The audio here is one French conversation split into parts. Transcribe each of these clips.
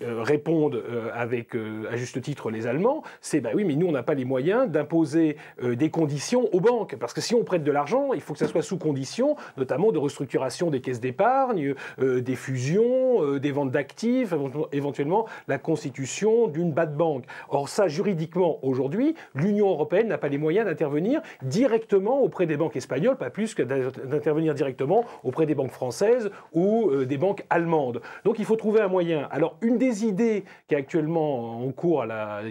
Répondent avec, à juste titre, les Allemands, c'est bah oui, mais nous, on n'a pas les moyens d'imposer des conditions aux banques. Parce que si on prête de l'argent, il faut que ça soit sous conditions, notamment de restructuration des caisses d'épargne, des fusions, des ventes d'actifs, éventuellement la constitution d'une bad bank. Or ça, juridiquement, aujourd'hui, l'Union européenne n'a pas les moyens d'intervenir directement auprès des banques espagnoles, pas plus que d'intervenir directement auprès des banques françaises ou des banques allemandes. Donc il faut trouver un moyen. Alors une des idées qui est actuellement en cours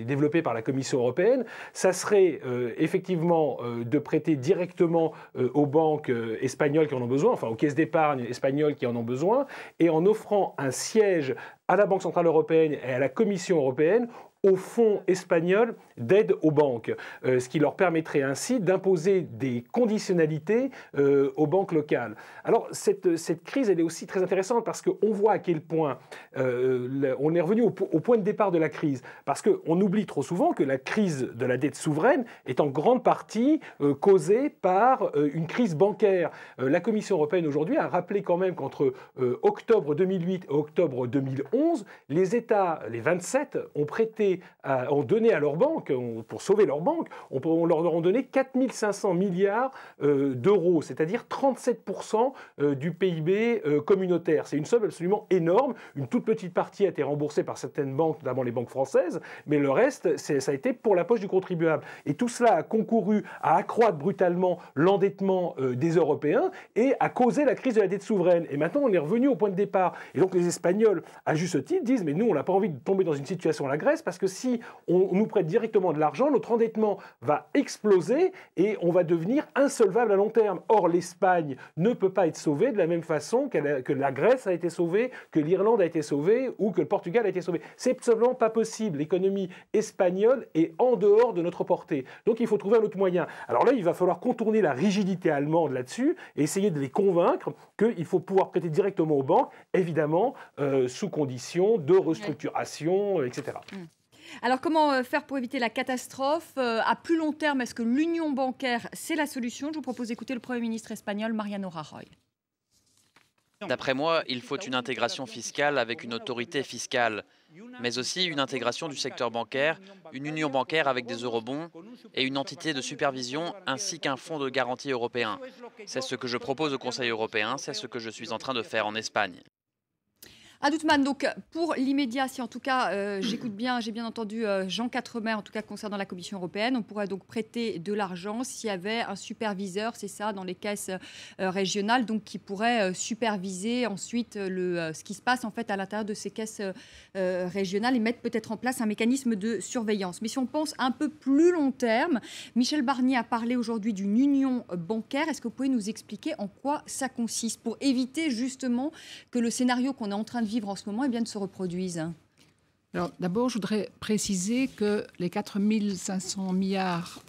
développée par la Commission européenne, ça serait effectivement de prêter directement aux banques espagnoles qui en ont besoin, enfin aux caisses d'épargne espagnoles qui en ont besoin, et en offrant un siège à la Banque centrale européenne et à la Commission européenne au fonds espagnol d'aide aux banques, ce qui leur permettrait ainsi d'imposer des conditionnalités aux banques locales. Alors cette crise, elle est aussi très intéressante parce qu'on voit à quel point on est revenu au point de départ de la crise, parce qu'on oublie trop souvent que la crise de la dette souveraine est en grande partie causée par une crise bancaire. La Commission européenne aujourd'hui a rappelé quand même qu'entre octobre 2008 et octobre 2011, les États, les 27, ont donné à leurs banques, pour sauver leurs banques, on leur a donné 4 500 milliards d'euros, c'est-à-dire 37% du PIB communautaire. C'est une somme absolument énorme. Une toute petite partie a été remboursée par certaines banques, notamment les banques françaises, mais le reste, ça a été pour la poche du contribuable. Et tout cela a concouru à accroître brutalement l'endettement des Européens et à causer la crise de la dette souveraine. Et maintenant, on est revenu au point de départ. Et donc les Espagnols, à juste titre, disent « mais nous, on n'a pas envie de tomber dans une situation à la Grèce parce que si on nous prête directement de l'argent, notre endettement va exploser et on va devenir insolvable à long terme. » Or, l'Espagne ne peut pas être sauvée de la même façon que la Grèce a été sauvée, que l'Irlande a été sauvée ou que le Portugal a été sauvé. C'est absolument pas possible. L'économie espagnole est en dehors de notre portée. Donc il faut trouver un autre moyen. Alors là, il va falloir contourner la rigidité allemande là-dessus et essayer de les convaincre qu'il faut pouvoir prêter directement aux banques, évidemment, sous condition de restructuration, etc. Alors, comment faire pour éviter la catastrophe à plus long terme? Est-ce que l'union bancaire, c'est la solution? Je vous propose d'écouter le Premier ministre espagnol, Mariano Rajoy. D'après moi, il faut une intégration fiscale avec une autorité fiscale, mais aussi une intégration du secteur bancaire, une union bancaire avec des eurobonds et une entité de supervision ainsi qu'un fonds de garantie européen. C'est ce que je propose au Conseil européen, c'est ce que je suis en train de faire en Espagne. Adoutman, donc pour l'immédiat, si en tout cas j'écoute bien, j'ai bien entendu Jean Quatremer, en tout cas concernant la Commission européenne, on pourrait donc prêter de l'argent s'il y avait un superviseur, c'est ça, dans les caisses régionales, donc qui pourrait superviser ensuite ce qui se passe en fait à l'intérieur de ces caisses régionales et mettre peut-être en place un mécanisme de surveillance. Mais si on pense un peu plus long terme, Michel Barnier a parlé aujourd'hui d'une union bancaire. Est-ce que vous pouvez nous expliquer en quoi ça consiste pour éviter justement que le scénario qu'on est en train de vivre en ce moment ne se reproduise? Alors, d'abord, je voudrais préciser que les 4 500 milliards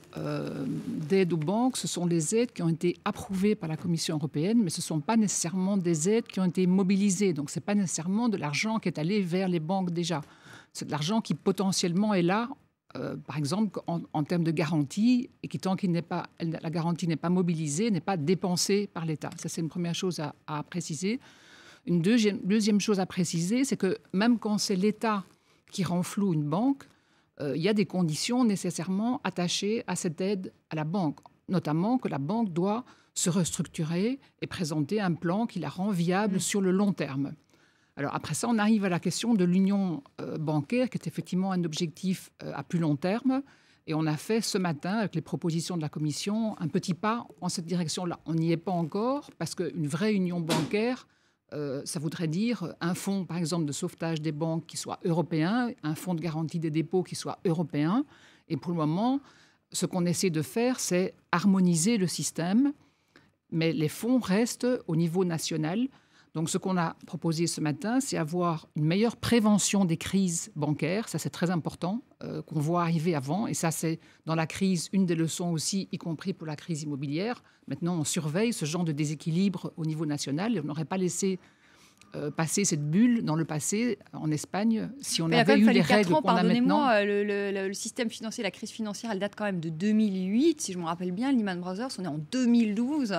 d'aides aux banques, ce sont des aides qui ont été approuvées par la Commission européenne, mais ce ne sont pas nécessairement des aides qui ont été mobilisées. Donc, ce n'est pas nécessairement de l'argent qui est allé vers les banques déjà. C'est de l'argent qui potentiellement est là, par exemple, en termes de garantie, et qui, tant que la garantie n'est pas mobilisée, n'est pas dépensée par l'État. Ça, c'est une première chose à préciser. Une deuxième chose à préciser, c'est que même quand c'est l'État qui renfloue une banque, il y a des conditions nécessairement attachées à cette aide à la banque, notamment que la banque doit se restructurer et présenter un plan qui la rend viable sur le long terme. Alors après ça, on arrive à la question de l'union bancaire, qui est effectivement un objectif à plus long terme. Et on a fait ce matin, avec les propositions de la Commission, un petit pas en cette direction-là. On n'y est pas encore, parce qu'une vraie union bancaire, ça voudrait dire un fonds, par exemple, de sauvetage des banques qui soit européen, un fonds de garantie des dépôts qui soit européen. Et pour le moment, ce qu'on essaie de faire, c'est harmoniser le système, mais les fonds restent au niveau national. Donc, ce qu'on a proposé ce matin, c'est avoir une meilleure prévention des crises bancaires. Ça, c'est très important, qu'on voit arriver avant. Et ça, c'est dans la crise une des leçons aussi, y compris pour la crise immobilière. Maintenant, on surveille ce genre de déséquilibre au niveau national. Et on n'aurait pas laissé passer cette bulle dans le passé en Espagne si on avait eu les règles qu'on a maintenant. Le système financier, la crise financière, elle date quand même de 2008. Si je me rappelle bien, Lehman Brothers, on est en 2012.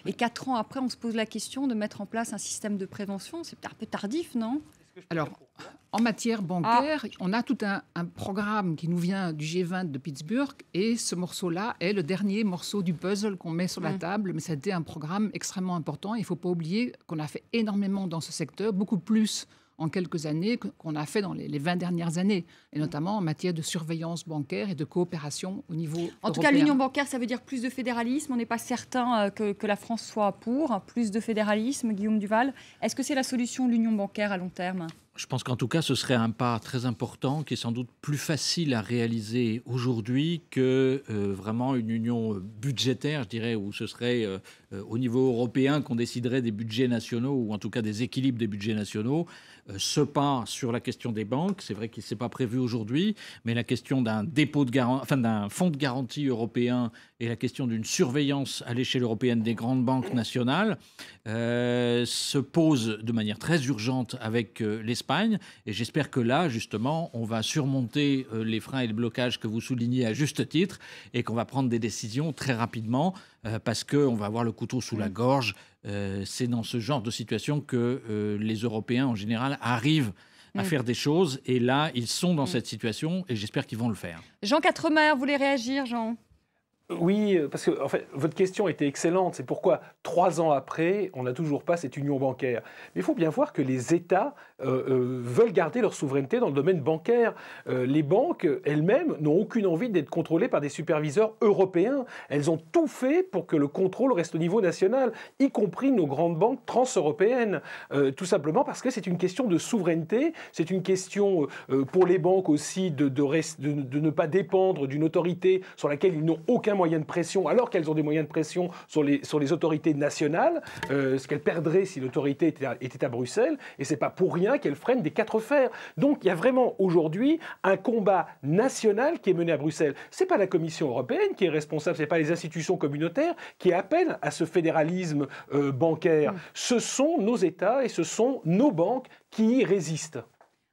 Et 4 ans après, on se pose la question de mettre en place un système de prévention. C'est un peu tardif, non? Alors, En matière bancaire, on a tout un programme qui nous vient du G20 de Pittsburgh et ce morceau-là est le dernier morceau du puzzle qu'on met sur la table. Mais ça a été un programme extrêmement important. Il ne faut pas oublier qu'on a fait énormément dans ce secteur, beaucoup plus en quelques années qu'on a fait dans les 20 dernières années, et notamment en matière de surveillance bancaire et de coopération au niveau européen. En tout cas, l'union bancaire, ça veut dire plus de fédéralisme. On n'est pas certain que la France soit pour. Plus de fédéralisme, Guillaume Duval. Est-ce que c'est la solution, l'union bancaire, à long terme ? Je pense qu'en tout cas, ce serait un pas très important qui est sans doute plus facile à réaliser aujourd'hui que vraiment une union budgétaire, je dirais, où ce serait au niveau européen qu'on déciderait des budgets nationaux ou en tout cas des équilibres des budgets nationaux. Ce pas sur la question des banques, c'est vrai que ce n'est pas prévu aujourd'hui, mais la question d'un dépôt de d'un fonds de garantie européen et la question d'une surveillance à l'échelle européenne des grandes banques nationales se pose de manière très urgente avec l'Espagne. Et j'espère que là, justement, on va surmonter les freins et le blocage que vous soulignez à juste titre et qu'on va prendre des décisions très rapidement parce qu'on va avoir le couteau sous la gorge. C'est dans ce genre de situation que les Européens, en général, arrivent à faire des choses. Et là, ils sont dans cette situation et j'espère qu'ils vont le faire. Jean Quatremer, vous voulez réagir, Jean ? Oui, parce que en fait, votre question était excellente. C'est pourquoi 3 ans après, on n'a toujours pas cette union bancaire. Mais il faut bien voir que les États veulent garder leur souveraineté dans le domaine bancaire. Les banques elles-mêmes n'ont aucune envie d'être contrôlées par des superviseurs européens. Elles ont tout fait pour que le contrôle reste au niveau national, y compris nos grandes banques transeuropéennes. Tout simplement parce que c'est une question de souveraineté. C'est une question pour les banques aussi de ne pas dépendre d'une autorité sur laquelle ils n'ont aucun moyen de pression, alors qu'elles ont des moyens de pression sur les autorités nationales, ce qu'elles perdraient si l'autorité était à Bruxelles, et c'est pas pour rien qu'elles freinent des 4 fers. Donc il y a vraiment aujourd'hui un combat national qui est mené à Bruxelles. C'est pas la Commission européenne qui est responsable, c'est pas les institutions communautaires qui appellent à ce fédéralisme bancaire. Ce sont nos États et ce sont nos banques qui y résistent.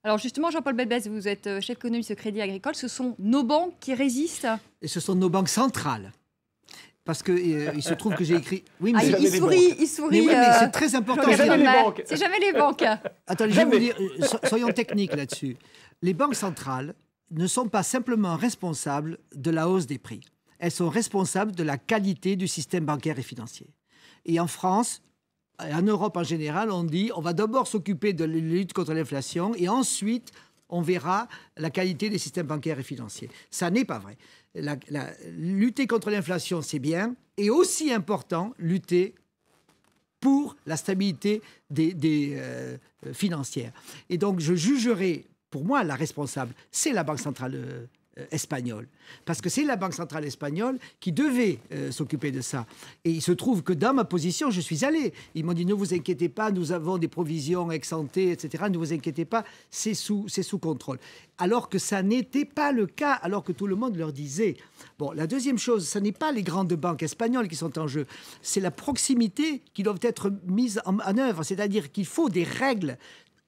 Alors justement, Jean-Paul Belbès, vous êtes chef économiste au Crédit Agricole. Ce sont nos banques qui résistent ? Et ce sont nos banques centrales. Parce que il se trouve que j'ai écrit... Oui, mais il sourit. Mais oui, mais c'est très important. C'est jamais les banques. C'est jamais les banques. Attendez, je vais vous dire, soyons techniques là-dessus. Les banques centrales ne sont pas simplement responsables de la hausse des prix. Elles sont responsables de la qualité du système bancaire et financier. Et en France... En Europe en général, on dit on va d'abord s'occuper de la lutte contre l'inflation et ensuite on verra la qualité des systèmes bancaires et financiers. Ça n'est pas vrai. Lutter contre l'inflation, c'est bien, et aussi important, lutter pour la stabilité des financières. Et donc je jugerai, pour moi, la responsable, c'est la Banque centrale espagnole. Parce que c'est la Banque centrale espagnole qui devait s'occuper de ça. Et il se trouve que dans ma position, je suis allé. Ils m'ont dit, ne vous inquiétez pas, nous avons des provisions ex-ante, etc. Ne vous inquiétez pas, c'est sous contrôle. Alors que ça n'était pas le cas, alors que tout le monde leur disait. Bon, la deuxième chose, ce n'est pas les grandes banques espagnoles qui sont en jeu, c'est la proximité qui doit être mise en œuvre. C'est-à-dire qu'il faut des règles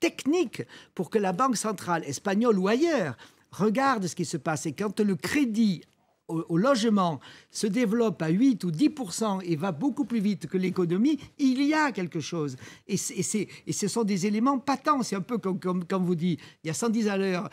techniques pour que la Banque centrale espagnole ou ailleurs regarde ce qui se passe. Et quand le crédit au logement se développe à 8 ou 10% et va beaucoup plus vite que l'économie, il y a quelque chose. Et ce sont des éléments patents. C'est un peu comme quand vous dites, il y a 110 à l'heure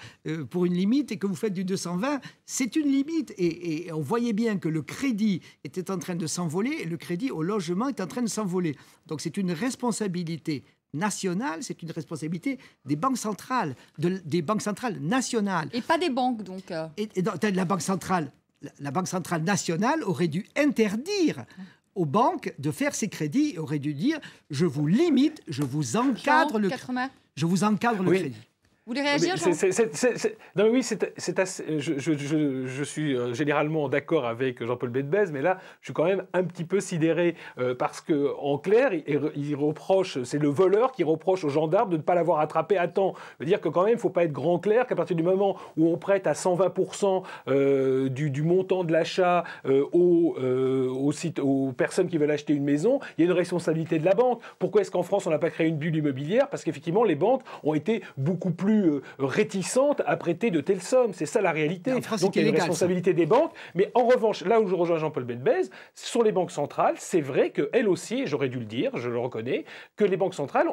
pour une limite et que vous faites du 220, c'est une limite. Et on voyait bien que le crédit était en train de s'envoler et le crédit au logement est en train de s'envoler. Donc c'est une responsabilité nationale, c'est une responsabilité des banques centrales, des banques centrales nationales. Et pas des banques, donc. Et donc, la Banque centrale nationale aurait dû interdire aux banques de faire ces crédits, aurait dû dire, je vous limite, je vous encadre le crédit. Vous voulez réagir, Jean ? Non, mais oui, c'est assez, je suis généralement d'accord avec Jean-Paul Belbès, mais là, je suis quand même un petit peu sidéré parce qu'en clair, il reproche, c'est le voleur qui reproche aux gendarmes de ne pas l'avoir attrapé à temps. C'est-à-dire que quand même, il ne faut pas être grand clair qu'à partir du moment où on prête à 120% du montant de l'achat aux personnes qui veulent acheter une maison, il y a une responsabilité de la banque. Pourquoi est-ce qu'en France, on n'a pas créé une bulle immobilière ? Parce qu'effectivement, les banques ont été beaucoup plus plus réticentes à prêter de telles sommes. C'est ça la réalité. En France, donc il y a une illégal, responsabilité des banques. Mais en revanche, là où je rejoins Jean-Paul Belbèze, sur les banques centrales, c'est vrai qu'elles aussi, et j'aurais dû le dire, je le reconnais, que les banques centrales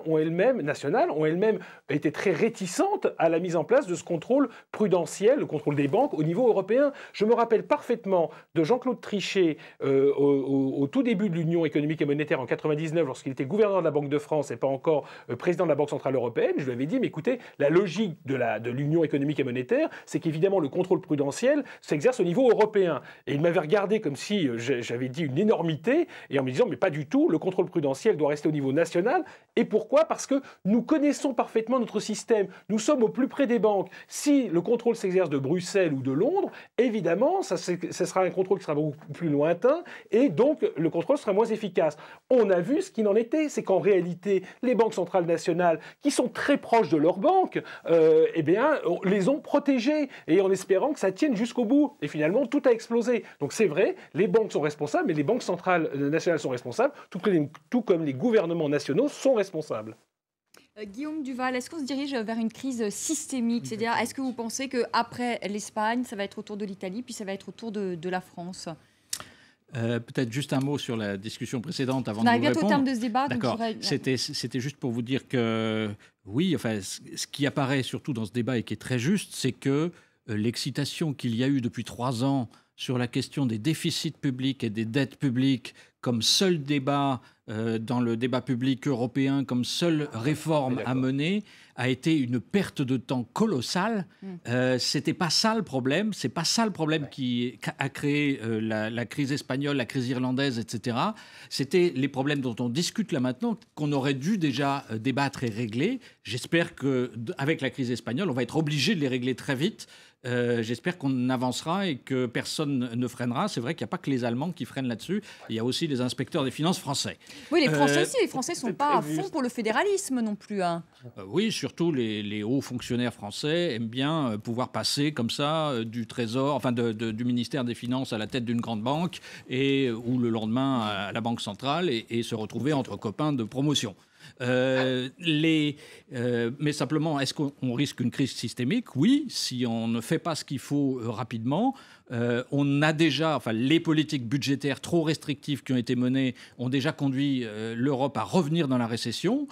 nationales ont elles-mêmes été très réticentes à la mise en place de ce contrôle prudentiel, le contrôle des banques au niveau européen. Je me rappelle parfaitement de Jean-Claude Trichet au tout début de l'Union économique et monétaire en 1999, lorsqu'il était gouverneur de la Banque de France et pas encore président de la Banque centrale européenne. Je lui avais dit, mais écoutez, la logique de l'Union économique et monétaire, c'est qu'évidemment le contrôle prudentiel s'exerce au niveau européen. Et il m'avait regardé comme si j'avais dit une énormité, et en me disant, mais pas du tout, le contrôle prudentiel doit rester au niveau national. Et pourquoi ? Parce que nous connaissons parfaitement notre système. Nous sommes au plus près des banques. Si le contrôle s'exerce de Bruxelles ou de Londres, évidemment, ça sera un contrôle qui sera beaucoup plus lointain, et donc le contrôle sera moins efficace. On a vu ce qu'il en était, c'est qu'en réalité, les banques centrales nationales, qui sont très proches de leurs banques, les ont protégées, et en espérant que ça tienne jusqu'au bout. Et finalement, tout a explosé. Donc c'est vrai, les banques sont responsables, mais les banques centrales nationales sont responsables, tout comme les gouvernements nationaux sont responsables. Guillaume Duval, est-ce qu'on se dirige vers une crise systémique ? C'est-à-dire, est-ce que vous pensez qu'après l'Espagne, ça va être au tour de l'Italie, puis ça va être au tour de la France ? Peut-être juste un mot sur la discussion précédente avant on de vous arrive bientôt répondre. au terme de ce débat. D'accord. C'était juste pour vous dire que, oui, enfin, ce qui apparaît surtout dans ce débat et qui est très juste, c'est que l'excitation qu'il y a eu depuis 3 ans sur la question des déficits publics et des dettes publiques comme seul débat dans le débat public européen, comme seule réforme à mener, a été une perte de temps colossale. C'était pas ça le problème. C'est pas ça le problème qui a créé la crise espagnole, la crise irlandaise, etc. C'était les problèmes dont on discute là maintenant, qu'on aurait dû déjà débattre et régler. J'espère qu'avec la crise espagnole, on va être obligé de les régler très vite. J'espère qu'on avancera et que personne ne freinera. C'est vrai qu'il n'y a pas que les Allemands qui freinent là-dessus. Il y a aussi les inspecteurs des finances français. Oui, les Français aussi. Les Français ne sont pas à fond pour le fédéralisme non plus. Hein. Oui, surtout les hauts fonctionnaires français aiment bien pouvoir passer comme ça du Trésor, enfin du ministère des Finances à la tête d'une grande banque ou le lendemain à la Banque centrale et se retrouver entre copains de promotion. Mais simplement, est-ce qu'on risque une crise systémique ? Oui, si on ne fait pas ce qu'il faut rapidement. On a déjà, les politiques budgétaires trop restrictives qui ont été menées ont déjà conduit l'Europe à revenir dans la récession.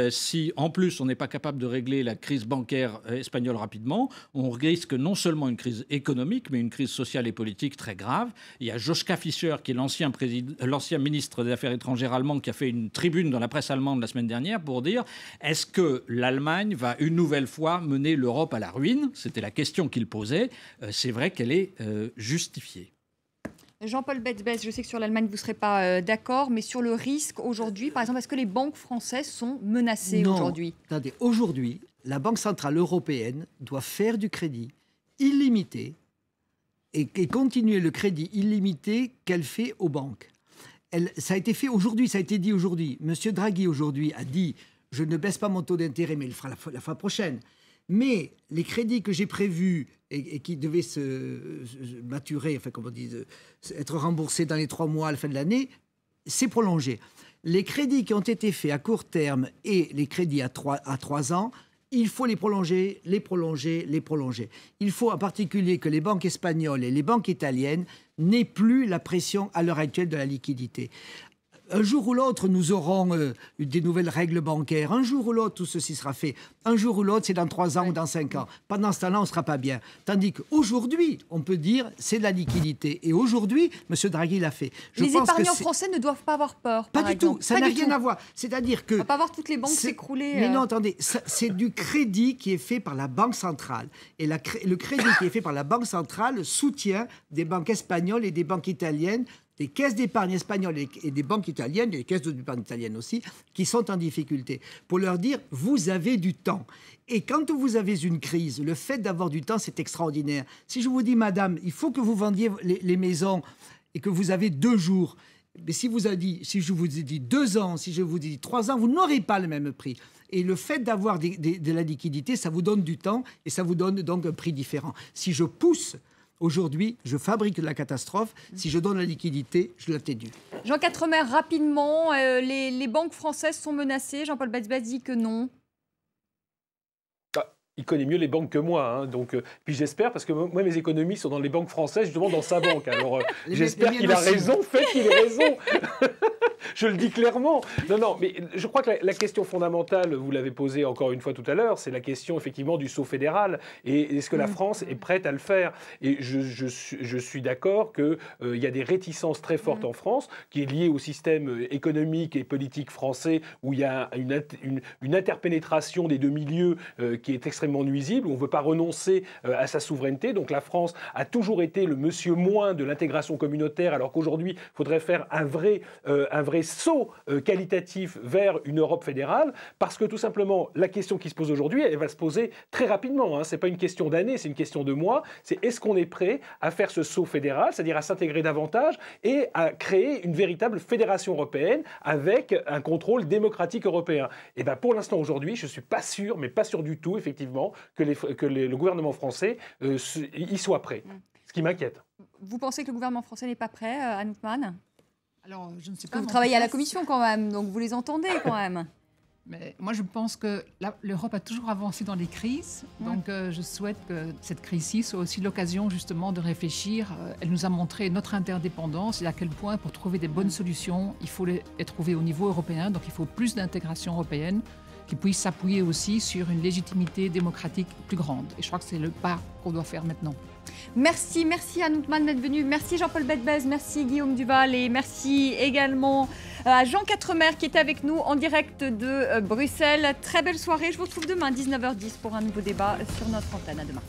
Si en plus on n'est pas capable de régler la crise bancaire espagnole rapidement, on risque non seulement une crise économique, mais une crise sociale et politique très grave. Il y a Joschka Fischer, qui est l'ancien ministre des Affaires étrangères allemand, qui a fait une tribune dans la presse allemande la semaine dernière pour dire « Est-ce que l'Allemagne va une nouvelle fois mener l'Europe à la ruine ?» C'était la question qu'il posait. C'est vrai qu'elle est justifiée. Jean-Paul Belbèze, je sais que sur l'Allemagne, vous ne serez pas d'accord, mais sur le risque aujourd'hui, par exemple, est-ce que les banques françaises sont menacées aujourd'hui ? Attendez, aujourd'hui, la Banque centrale européenne doit faire du crédit illimité et continuer le crédit illimité qu'elle fait aux banques. Ça a été fait aujourd'hui, ça a été dit aujourd'hui. Monsieur Draghi, aujourd'hui, a dit « Je ne baisse pas mon taux d'intérêt, mais il le fera la fois prochaine ». Mais les crédits que j'ai prévus et qui devaient se maturer, être remboursés dans les 3 mois à la fin de l'année, c'est prolongé. Les crédits qui ont été faits à court terme et les crédits à 3 ans, il faut les prolonger. Il faut en particulier que les banques espagnoles et les banques italiennes n'aient plus la pression à l'heure actuelle de la liquidité. Un jour ou l'autre, nous aurons des nouvelles règles bancaires. Un jour ou l'autre, tout ceci sera fait. Un jour ou l'autre, c'est dans 3 ans ou dans 5 ans. Pendant ce temps-là, on ne sera pas bien. Tandis qu'aujourd'hui, on peut dire c'est de la liquidité. Et aujourd'hui, M. Draghi l'a fait. Les épargnants français ne doivent pas avoir peur. Pas du tout. Ça n'a rien à voir. C'est-à-dire que... On ne va pas voir toutes les banques s'écrouler. Mais non, attendez. C'est du crédit qui est fait par la Banque centrale. Et le crédit qui est fait par la Banque centrale soutient des banques espagnoles et des banques italiennes, des caisses d'épargne espagnoles et des banques italiennes, des caisses d'épargne italiennes aussi, qui sont en difficulté, pour leur dire, vous avez du temps. Et quand vous avez une crise, le fait d'avoir du temps, c'est extraordinaire. Si je vous dis, madame, il faut que vous vendiez les maisons et que vous avez 2 jours, mais si je vous ai dit 2 ans, si je vous dis 3 ans, vous n'aurez pas le même prix. Et le fait d'avoir de la liquidité, ça vous donne du temps et ça vous donne donc un prix différent. Si je pousse... Aujourd'hui, je fabrique la catastrophe. Si je donne la liquidité, je l'atténue. Jean Quatremer, rapidement, les banques françaises sont menacées. Jean-Paul Belbèze dit que non. Il connaît mieux les banques que moi, hein, donc puis j'espère, parce que moi mes économies sont dans les banques françaises, justement dans sa banque. Alors j'espère qu'il a raison, faites qu'il ait raison. Je le dis clairement. Non, mais je crois que la question fondamentale, vous l'avez posée encore une fois tout à l'heure, c'est la question effectivement du saut fédéral. Et est-ce que la France est prête à le faire? Et je suis d'accord qu'il y a des réticences très fortes en France, qui est liée au système économique et politique français, où il y a une interpénétration des deux milieux qui est extrêmement nuisible, où on ne veut pas renoncer à sa souveraineté. Donc la France a toujours été le monsieur moins de l'intégration communautaire, alors qu'aujourd'hui, il faudrait faire un vrai saut qualitatif vers une Europe fédérale, parce que tout simplement, la question qui se pose aujourd'hui, elle va se poser très rapidement. Hein. Ce n'est pas une question d'années, c'est une question de mois. C'est est-ce qu'on est prêt à faire ce saut fédéral, c'est-à-dire à s'intégrer davantage et à créer une véritable fédération européenne avec un contrôle démocratique européen. Et bien pour l'instant, aujourd'hui, je ne suis pas sûr, mais pas sûr du tout, effectivement, que le gouvernement français y soit prêt. Ce qui m'inquiète. Vous pensez que le gouvernement français n'est pas prêt, Anne Houthman? Alors, je ne sais Parce pas. que vous travaillez à la Commission quand même, donc vous les entendez quand même. Mais moi, je pense que l'Europe a toujours avancé dans les crises. Donc, je souhaite que cette crise-ci soit aussi l'occasion, justement, de réfléchir. Elle nous a montré notre interdépendance et à quel point, pour trouver des bonnes solutions, il faut les trouver au niveau européen. Donc, il faut plus d'intégration européenne qui puisse s'appuyer aussi sur une légitimité démocratique plus grande. Et je crois que c'est le pas qu'on doit faire maintenant. Merci Anne Houthman d'être venue. Merci Jean-Paul Bedbez, merci Guillaume Duval et merci également à Jean Quatremer qui est avec nous en direct de Bruxelles. Très belle soirée. Je vous retrouve demain 19h10 pour un nouveau débat sur notre antenne. À demain.